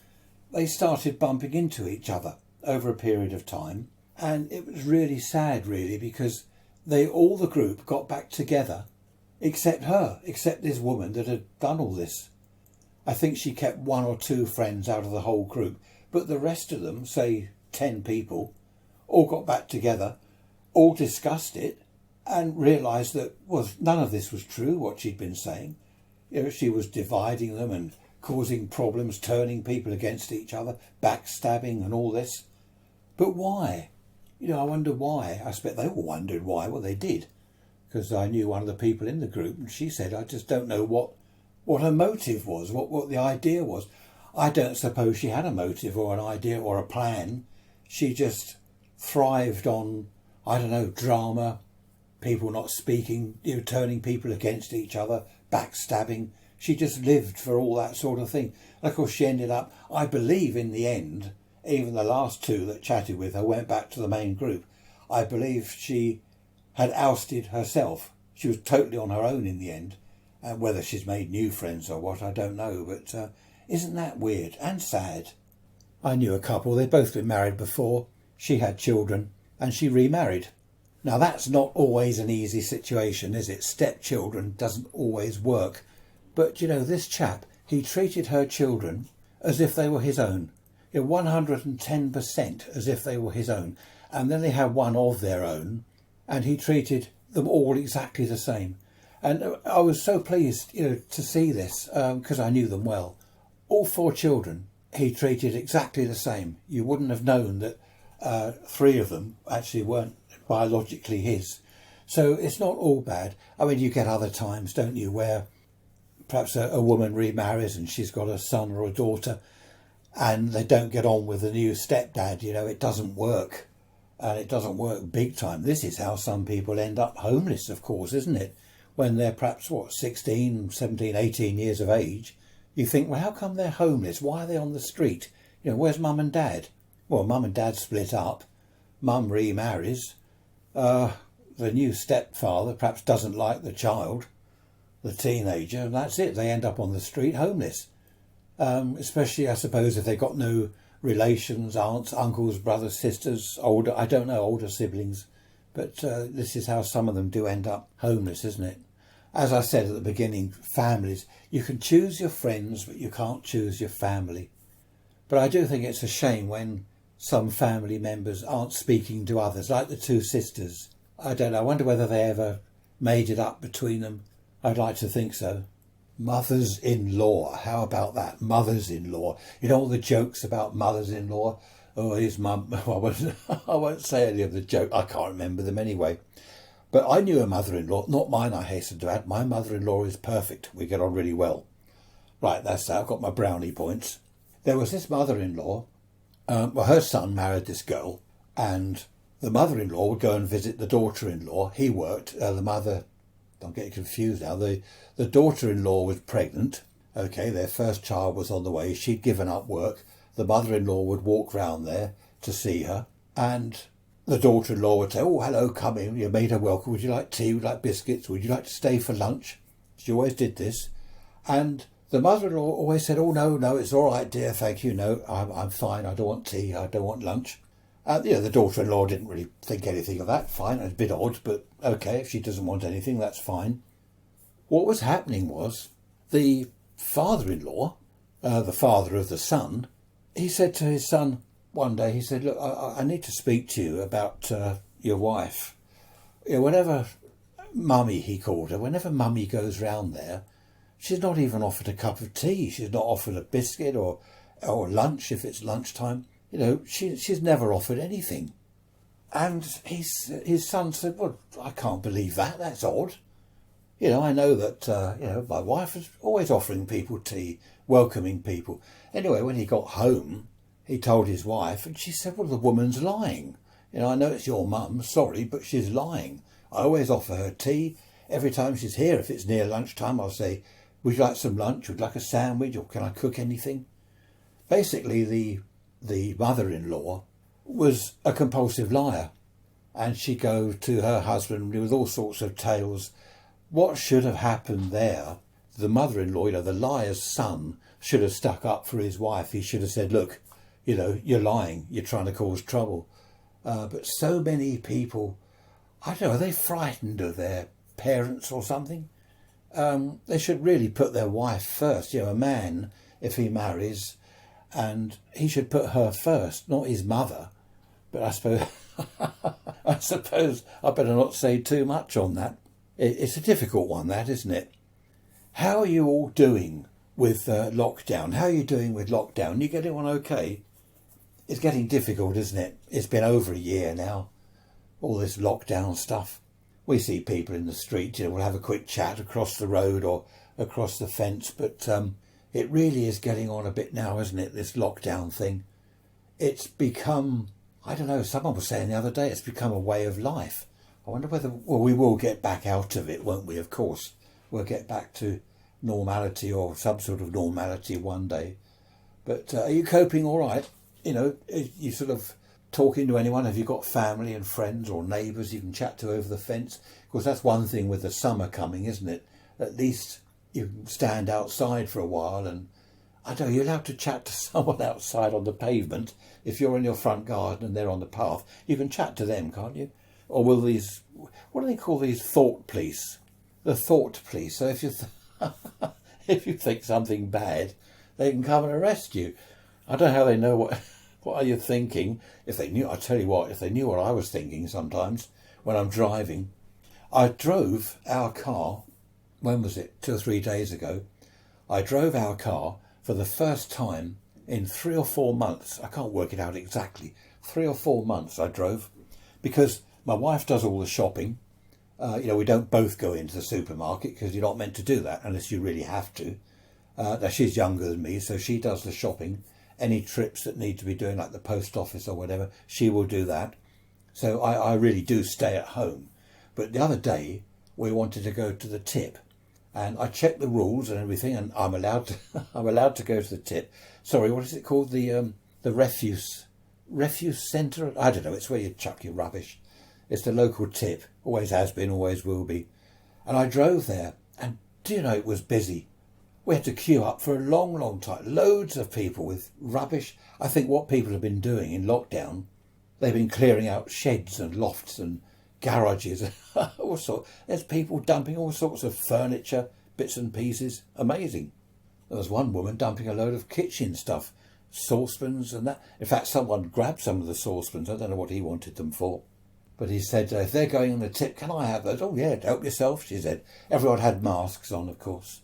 they started bumping into each other over a period of time. And it was really sad, really, because all the group got back together, except her, except this woman that had done all this. I think she kept 1 or 2 friends out of the whole group, but the rest of them, say 10 people, all got back together, all discussed it, and realised that none of this was true, what she'd been saying. She was dividing them and causing problems, turning people against each other, backstabbing and all this. But why? I wonder why. I expect they all wondered why. Well, they did, because I knew one of the people in the group, and she said, I just don't know what her motive was, what the idea was. I don't suppose she had a motive or an idea or a plan. She just thrived on, I don't know, drama, people not speaking, turning people against each other, backstabbing. She just lived for all that sort of thing. And of course she ended up, I believe in the end, even the last 2 that chatted with her went back to the main group. I believe she had ousted herself. She was totally on her own in the end. And whether she's made new friends or what, I don't know. But isn't that weird and sad? I knew a couple, they'd both been married before. She had children and she remarried. Now that's not always an easy situation, is it? Stepchildren doesn't always work. But this chap, he treated her children as if they were his own. 110% as if they were his own. And then they had one of their own, and he treated them all exactly the same. And I was so pleased, to see this, because I knew them well. All 4 children he treated exactly the same. You wouldn't have known that 3 of them actually weren't biologically his. So it's not all bad. I mean, you get other times, don't you, where perhaps a woman remarries and she's got a son or a daughter and they don't get on with the new stepdad. It doesn't work. And it doesn't work big time. This is how some people end up homeless, of course, isn't it? When they're perhaps, 16, 17, 18 years of age. You think, well, how come they're homeless? Why are they on the street? Where's mum and dad? Well, mum and dad split up. Mum remarries. The new stepfather perhaps doesn't like the child, the teenager, and that's it. They end up on the street homeless. Especially, I suppose, if they've got no relations, aunts, uncles, brothers, sisters, older siblings. But this is how some of them do end up homeless, isn't it? As I said at the beginning, families, you can choose your friends, but you can't choose your family. But I do think it's a shame when some family members aren't speaking to others, like the 2 sisters. I don't know, I wonder whether they ever made it up between them. I'd like to think so. Mothers-in-law, how about that? Mothers-in-law. All the jokes about mothers-in-law. Oh, his mum, I won't say any of the jokes. I can't remember them anyway. But I knew a mother-in-law, not mine, I hasten to add. My mother-in-law is perfect. We get on really well. Right, that's that. I've got my brownie points. There was this mother-in-law. Her son married this girl, and the mother-in-law would go and visit the daughter-in-law. He worked. The mother, I'm getting confused now. The daughter-in-law was pregnant. Okay, their first child was on the way. She'd given up work. The mother-in-law would walk round there to see her, and the daughter-in-law would say, oh, hello, come in. You made her welcome. Would you like tea? Would you like biscuits? Would you like to stay for lunch? She always did this. And the mother-in-law always said, oh, no, it's all right, dear, thank you. No, I'm fine. I don't want tea. I don't want lunch. The daughter-in-law didn't really think anything of that. Fine, it's a bit odd, but okay, if she doesn't want anything, that's fine. What was happening was the father-in-law, the father of the son, he said to his son one day, he said, look, I need to speak to you about your wife. Whenever Mummy, he called her, whenever Mummy goes round there, she's not even offered a cup of tea. She's not offered a biscuit or lunch if it's lunchtime. She's never offered anything. And his son said, well, I can't believe that. That's odd. I know that, my wife is always offering people tea, welcoming people. Anyway, when he got home, he told his wife, and she said, well, the woman's lying. I know it's your mum, sorry, but she's lying. I always offer her tea. Every time she's here, if it's near lunchtime, I'll say, would you like some lunch? Would you like a sandwich? Or can I cook anything? Basically, the mother-in-law was a compulsive liar. And she'd go to her husband with all sorts of tales. What should have happened there? The mother-in-law, the liar's son, should have stuck up for his wife. He should have said, look, you're lying. You're trying to cause trouble. But so many people, I don't know, are they frightened of their parents or something? They should really put their wife first. A man, if he marries, and he should put her first, not his mother. But I suppose I better not say too much on that. It's a difficult one, that, isn't it? How are you all doing with lockdown? How are you doing with lockdown? You getting on okay? It's getting difficult, isn't it? It's been over a year now, all this lockdown stuff. We see people in the street, we'll have a quick chat across the road or across the fence, but it really is getting on a bit now, isn't it, this lockdown thing? It's become, I don't know, someone was saying the other day, it's become a way of life. I wonder whether, we will get back out of it, won't we? Of course, we'll get back to normality or some sort of normality one day. But are you coping all right? You sort of talking to anyone? Have you got family and friends or neighbours you can chat to over the fence? Of course, that's one thing with the summer coming, isn't it? At least you can stand outside for a while and, I don't know, you're allowed to chat to someone outside on the pavement. If you're in your front garden and they're on the path, you can chat to them, can't you? Or will these, what do they call these, thought police? The thought police. So if you if you think something bad, they can come and arrest you. I don't know how they know what are you thinking. If they knew, I tell you what, if they knew what I was thinking sometimes when I'm driving. I drove our car, when was it, 2 or 3 days ago. I drove our car for the first time in 3 or 4 months. I can't work it out exactly. 3 or 4 months I drove, because my wife does all the shopping. We don't both go into the supermarket because you're not meant to do that unless you really have to. Now she's younger than me, so she does the shopping. Any trips that need to be doing, like the post office or whatever, she will do that. So I really do stay at home. But the other day we wanted to go to the tip, and I checked the rules and everything, and I'm allowed to go to the tip. Sorry, what is it called? The refuse centre? I don't know. It's where you chuck your rubbish. It's the local tip. Always has been, always will be. And I drove there, and do you know, it was busy. We had to queue up for a long, long time. Loads of people with rubbish. I think what people have been doing in lockdown, they've been clearing out sheds and lofts and garages. All sorts. There's people dumping all sorts of furniture, bits and pieces. Amazing. There was one woman dumping a load of kitchen stuff, saucepans and that. In fact, someone grabbed some of the saucepans. I don't know what he wanted them for. But he said, if they're going on a tip, can I have those? Oh, yeah, help yourself, she said. Everyone had masks on, of course.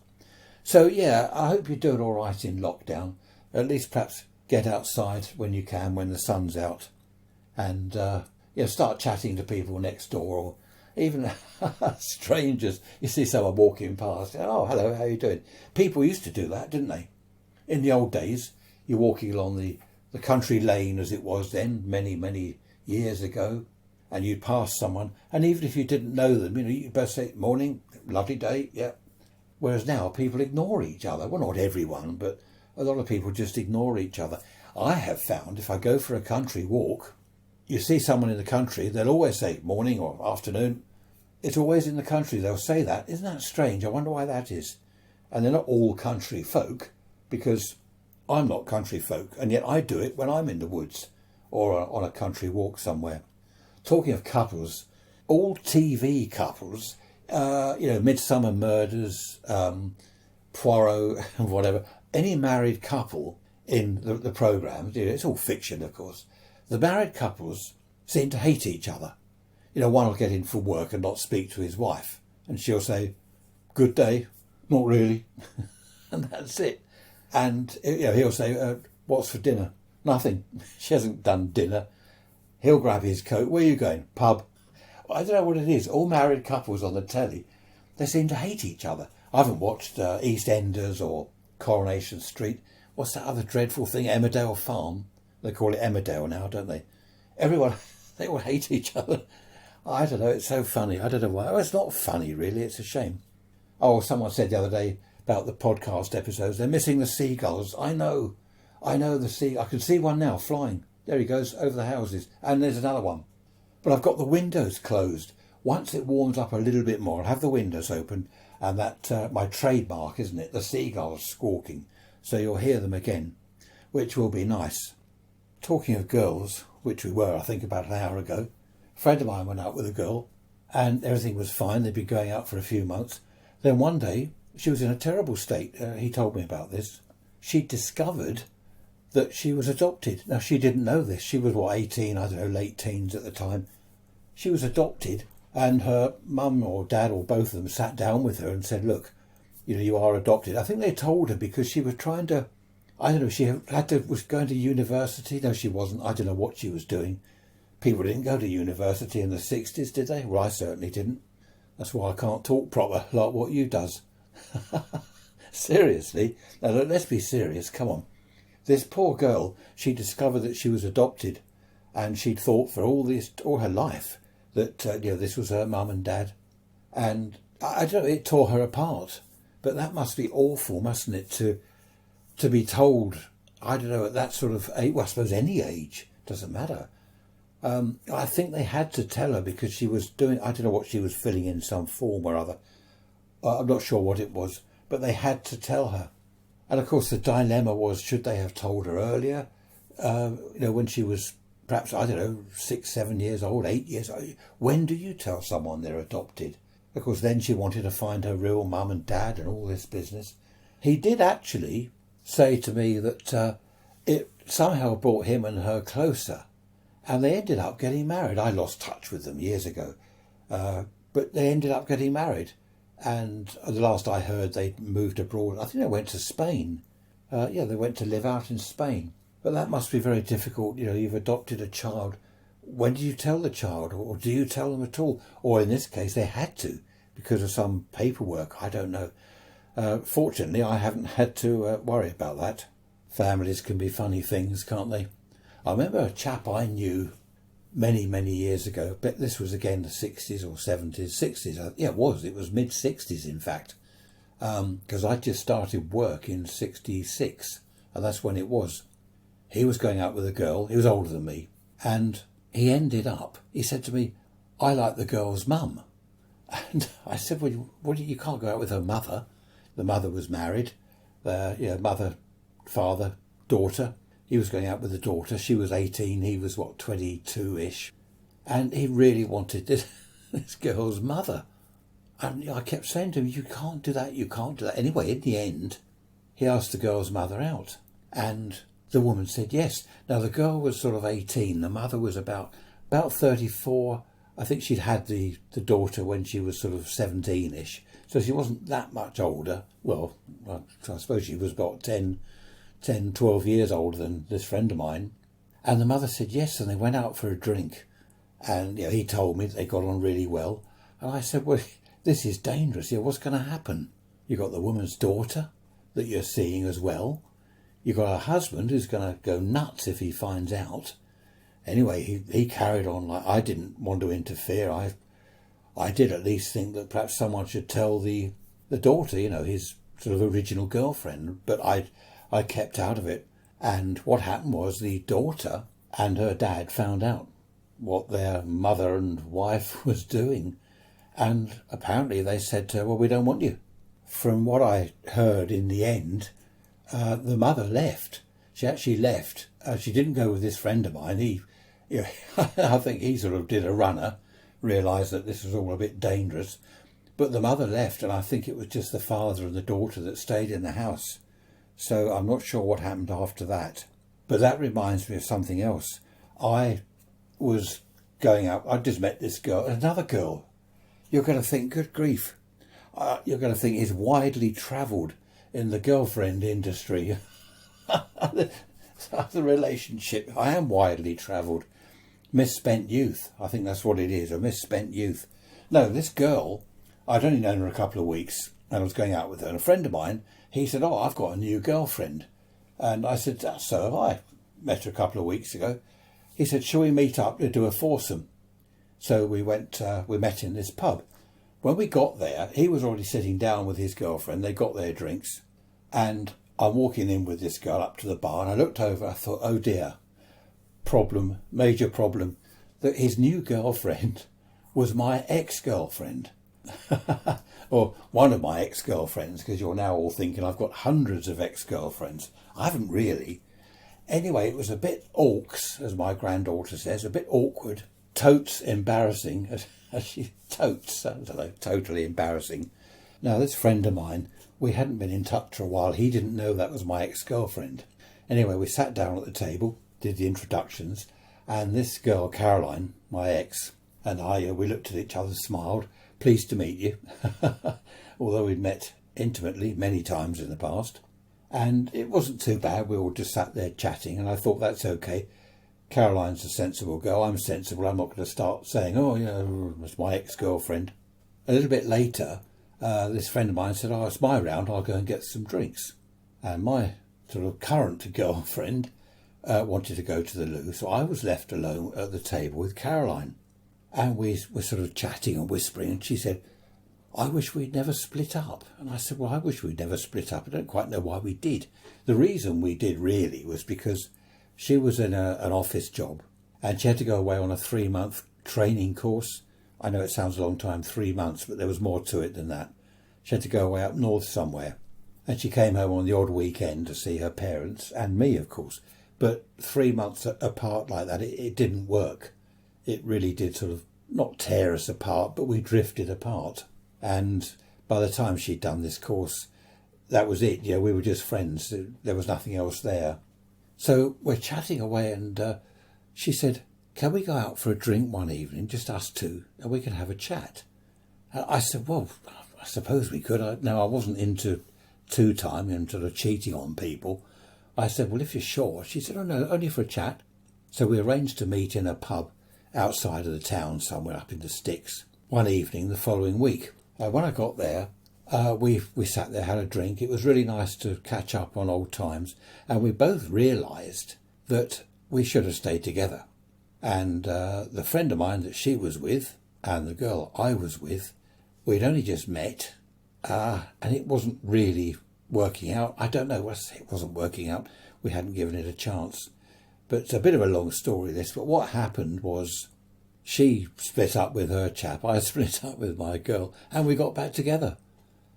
So, yeah, I hope you're doing all right in lockdown. At least perhaps get outside when you can, when the sun's out. And, start chatting to people next door, or even strangers. You see someone walking past. Oh, hello, how you doing? People used to do that, didn't they? In the old days, you're walking along the country lane as it was then, many, many years ago, and you'd pass someone, and even if you didn't know them, you'd both say, morning, lovely day, yeah. Whereas now people ignore each other. Well, not everyone, but a lot of people just ignore each other. I have found if I go for a country walk, you see someone in the country, they'll always say morning or afternoon. It's always in the country they'll say that. Isn't that strange? I wonder why that is. And they're not all country folk, because I'm not country folk, and yet I do it when I'm in the woods. or on a country walk somewhere. Talking of couples, all TV couples, Midsummer Murders, Poirot and whatever, any married couple in the programmes, it's all fiction of course, the married couples seem to hate each other. One will get in for work and not speak to his wife, and she'll say, "Good day," "Not really," and that's it. And he'll say, "What's for dinner?" "Nothing." She hasn't done dinner. He'll grab his coat. "Where are you going?" "Pub." I don't know what it is. All married couples on the telly, they seem to hate each other. I haven't watched EastEnders or Coronation Street. What's that other dreadful thing? Emmerdale Farm. They call it Emmerdale now, don't they? Everyone, they all hate each other. I don't know. It's so funny. I don't know why. Oh, it's not funny, really. It's a shame. Oh, someone said the other day about the podcast episodes, they're missing the seagulls. I know the sea. I can see one now flying. There he goes over the houses. And there's another one. But I've got the windows closed. Once it warms up a little bit more, I'll have the windows open, and that my trademark, isn't it? The seagulls squawking. So you'll hear them again, which will be nice. Talking of girls, which we were, I think, about an hour ago, a friend of mine went out with a girl, and everything was fine. They'd been going out for a few months. Then one day, she was in a terrible state. He told me about this. She discovered that she was adopted. Now, she didn't know this. She was, 18, I don't know, late teens at the time. She was adopted, and her mum or dad or both of them sat down with her and said, "Look, you are adopted." I think they told her because she was trying to, I don't know, she was going to university. No, she wasn't. I don't know what she was doing. People didn't go to university in the 60s, did they? Well, I certainly didn't. That's why I can't talk proper like what you does. Seriously. Now, let's be serious. Come on. This poor girl, she discovered that she was adopted, and she'd thought for all her life that this was her mum and dad, and I don't know, it tore her apart. But that must be awful, mustn't it, to be told, I don't know, at that sort of age, well, I suppose any age, doesn't matter. I think they had to tell her because she was doing, I don't know what she was filling in, some form or other. I'm not sure what it was, but they had to tell her. And of course the dilemma was, should they have told her earlier, when she was perhaps, I don't know, 6, 7 years old, 8 years old. When do you tell someone they're adopted? Of course, then she wanted to find her real mum and dad and all this business. He did actually say to me that it somehow brought him and her closer, and they ended up getting married. I lost touch with them years ago, but they ended up getting married. And the last I heard, they moved abroad. I think they went to Spain. They went to live out in Spain. But that must be very difficult. You've adopted a child. When do you tell the child? Or do you tell them at all? Or in this case, they had to because of some paperwork. I don't know. Fortunately, I haven't had to worry about that. Families can be funny things, can't they? I remember a chap I knew many, many years ago. But this was again the 60s or 70s, 60s. Yeah, it was mid-60s, in fact. Because I just started work in 66. And that's when it was. He was going out with a girl. He was older than me. And he said to me, "I like the girl's mum." And I said, "Well, you can't go out with her mother." The mother was married. Mother, father, daughter. He was going out with the daughter. She was 18. He was, 22-ish. And he really wanted this girl's mother. And I kept saying to him, "You can't do that. You can't do that." Anyway, in the end, he asked the girl's mother out. And the woman said yes. Now, the girl was sort of 18. The mother was about 34. I think she'd had the daughter when she was sort of 17-ish. So she wasn't that much older. Well, I suppose she was about 10, 12 years older than this friend of mine. And the mother said yes, and they went out for a drink. And he told me that they got on really well. And I said, "Well, this is dangerous. What's going to happen? You've got the woman's daughter that you're seeing as well. You've got a husband who's going to go nuts if he finds out." Anyway, he carried on. Like, I didn't want to interfere. I did at least think that perhaps someone should tell the daughter, his sort of original girlfriend. But I kept out of it. And what happened was the daughter and her dad found out what their mother and wife was doing. And apparently they said to her, "Well, we don't want you." From what I heard in the end, the mother left. She actually left. She didn't go with this friend of mine. I think he sort of did a runner, realised that this was all a bit dangerous. But the mother left, and I think it was just the father and the daughter that stayed in the house. So I'm not sure what happened after that. But that reminds me of something else. I was going out. I just met this girl, another girl. You're going to think, good grief. You're going to think he's widely travelled in the girlfriend industry. The relationship. I am widely travelled. Misspent youth. I think that's what it is, a misspent youth. No, this girl, I'd only known her a couple of weeks, and I was going out with her. And a friend of mine, he said, oh, I've got a new girlfriend. And I said, so have I. Met her a couple of weeks ago. He said, shall we meet up to do a foursome? So we met in this pub. When we got there, he was already sitting down with his girlfriend. They got their drinks. And I'm walking in with this girl up to the bar, and I looked over, I thought, oh dear, major problem, that his new girlfriend was my ex-girlfriend. Or one of my ex-girlfriends, because you're now all thinking I've got hundreds of ex-girlfriends. I haven't really. Anyway, it was a bit awks, as my granddaughter says, a bit awkward, totes embarrassing, as she totes, I don't know, totally embarrassing. Now, this friend of mine, we hadn't been in touch for a while. He didn't know that was my ex-girlfriend. Anyway, we sat down at the table, did the introductions, and this girl, Caroline, my ex, and I, we looked at each other, smiled, pleased to meet you, although we'd met intimately many times in the past. And it wasn't too bad. We all just sat there chatting, and I thought, that's okay. Caroline's a sensible girl. I'm sensible. I'm not going to start saying, oh, it's my ex-girlfriend. A little bit later, this friend of mine said, oh, it's my round. I'll go and get some drinks. And my sort of current girlfriend wanted to go to the loo, so I was left alone at the table with Caroline. And we were sort of chatting and whispering, and she said, I wish we'd never split up. And I said, well, I wish we'd never split up. I don't quite know why we did. The reason we did really was because she was in an office job, and she had to go away on a 3-month training course. I know it sounds a long time, 3 months, but there was more to it than that. She had to go away up north somewhere, and she came home on the odd weekend to see her parents, and me, of course. But 3 months apart like that, it didn't work. It really did sort of not tear us apart, but we drifted apart. And by the time she'd done this course, that was it. We were just friends. There was nothing else there. So we're chatting away, and she said, can we go out for a drink one evening, just us two, and we can have a chat? And I said, well, I suppose we could. I wasn't into two-time and sort of cheating on people. I said, well, if you're sure. She said, oh, no, only for a chat. So we arranged to meet in a pub outside of the town somewhere up in the sticks one evening the following week. When I got there, we sat there, had a drink. It was really nice to catch up on old times, and we both realised that we should have stayed together. And the friend of mine that she was with and the girl I was with, we'd only just met, and it wasn't really working out. I don't know, it wasn't working out. We hadn't given it a chance. But it's a bit of a long story, this. But what happened was she split up with her chap, I split up with my girl, and we got back together.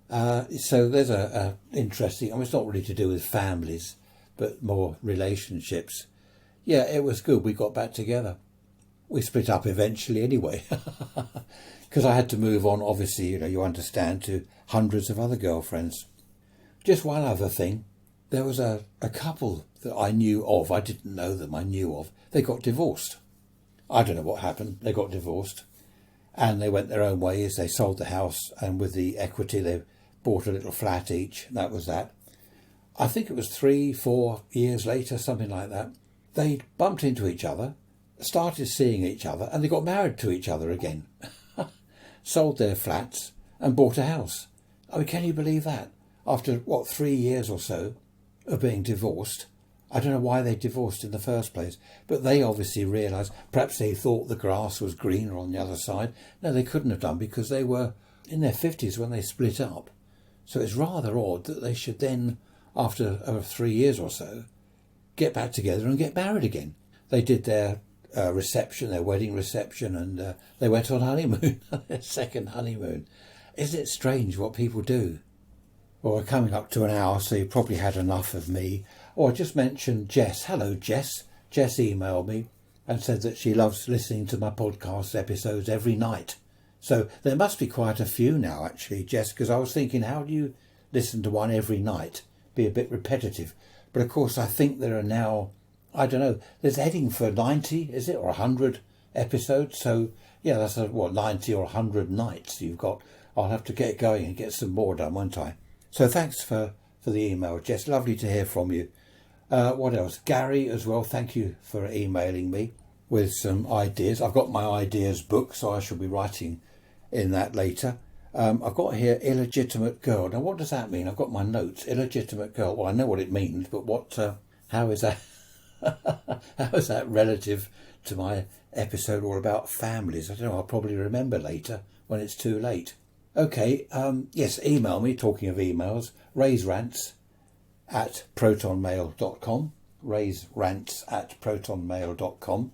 So there's a interesting, it's not really to do with families, but more relationships. Yeah, it was good. We got back together. We split up eventually anyway, because I had to move on, obviously, you understand, to hundreds of other girlfriends. Just one other thing. There was a couple that I knew of. I didn't know them. I knew of. They got divorced. I don't know what happened. They got divorced, and they went their own ways. They sold the house, and with the equity, they bought a little flat each. That was that. I think it was 3-4 years later, something like that. They bumped into each other, started seeing each other, and they got married to each other again. Sold their flats and bought a house. I mean, can you believe that? After, 3 years or so of being divorced. I don't know why they divorced in the first place, but they obviously realised, perhaps they thought the grass was greener on the other side. No, they couldn't have done, because they were in their 50s when they split up. So it's rather odd that they should then, after 3 years or so, get back together and get married again. They did their reception, their wedding reception, and they went on honeymoon, their second honeymoon. Isn't it strange what people do? Well, we're coming up to an hour, so you've probably had enough of me. Oh, I just mentioned Jess. Hello, Jess. Jess emailed me and said that she loves listening to my podcast episodes every night. So there must be quite a few now, actually, Jess, because I was thinking, how do you listen to one every night? Be a bit repetitive. But of course, I think there are now, I don't know, there's heading for 90, is it, or 100 episodes? So, yeah, that's 90 or 100 nights you've got. I'll have to get going and get some more done, won't I? So thanks for the email, Jess. Lovely to hear from you. What else? Gary as well, thank you for emailing me with some ideas. I've got my ideas book, so I shall be writing in that later. I've got here illegitimate girl. Now, what does that mean? I've got my notes. Illegitimate girl. Well, I know what it means, but how is that? How is that relative to my episode all about families? I don't know. I'll probably remember later when it's too late. Okay. Yes. Email me. Talking of emails, raiserants@protonmail.com. raiserants@protonmail.com.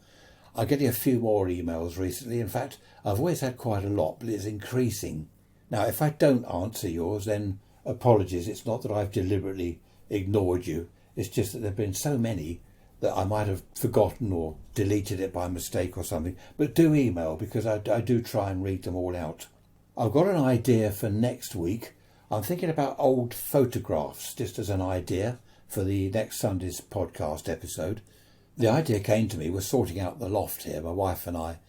I'm getting a few more emails recently. In fact, I've always had quite a lot, but it's increasing. Now, if I don't answer yours, then apologies. It's not that I've deliberately ignored you. It's just that there have been so many that I might have forgotten or deleted it by mistake or something. But do email, because I do try and read them all out. I've got an idea for next week. I'm thinking about old photographs, just as an idea for the next Sunday's podcast episode. The idea came to me, we're sorting out the loft here, my wife and I,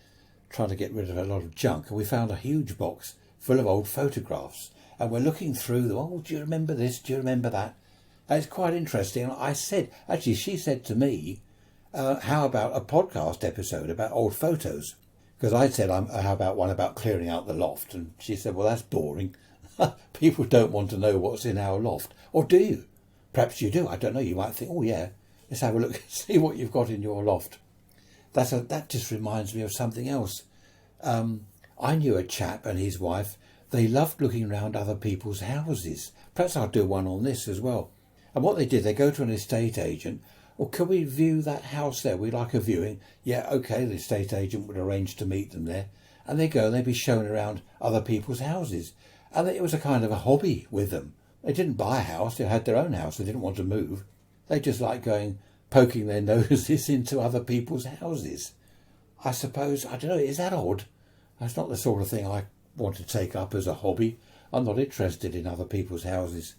trying to get rid of a lot of junk, and we found a huge box full of old photographs, and we're looking through them. Oh, do you remember this? Do you remember that? And it's quite interesting. And I said, actually, she said to me, how about a podcast episode about old photos? Because I said, how about one about clearing out the loft? And she said, well, that's boring. People don't want to know what's in our loft. Or do you? Perhaps you do. I don't know. You might think, oh, yeah, let's have a look, see what you've got in your loft. That just reminds me of something else. I knew a chap and his wife. They loved looking around other people's houses. Perhaps I'll do one on this as well. And what they did, they go to an estate agent. Or can we view that house there? We'd like a viewing. Yeah, okay, the estate agent would arrange to meet them there. And they go and they'd be shown around other people's houses. And it was a kind of a hobby with them. They didn't buy a house, they had their own house, they didn't want to move. They just liked poking their noses into other people's houses. I suppose, I don't know, is that odd? That's not the sort of thing I want to take up as a hobby. I'm not interested in other people's houses.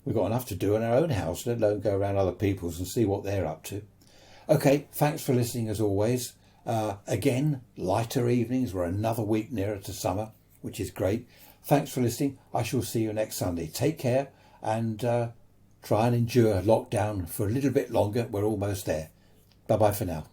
We've got enough to do in our own house, let alone go around other people's and see what they're up to. Okay, thanks for listening as always. Again, lighter evenings. We're another week nearer to summer, which is great. Thanks for listening. I shall see you next Sunday. Take care and try and endure lockdown for a little bit longer. We're almost there. Bye-bye for now.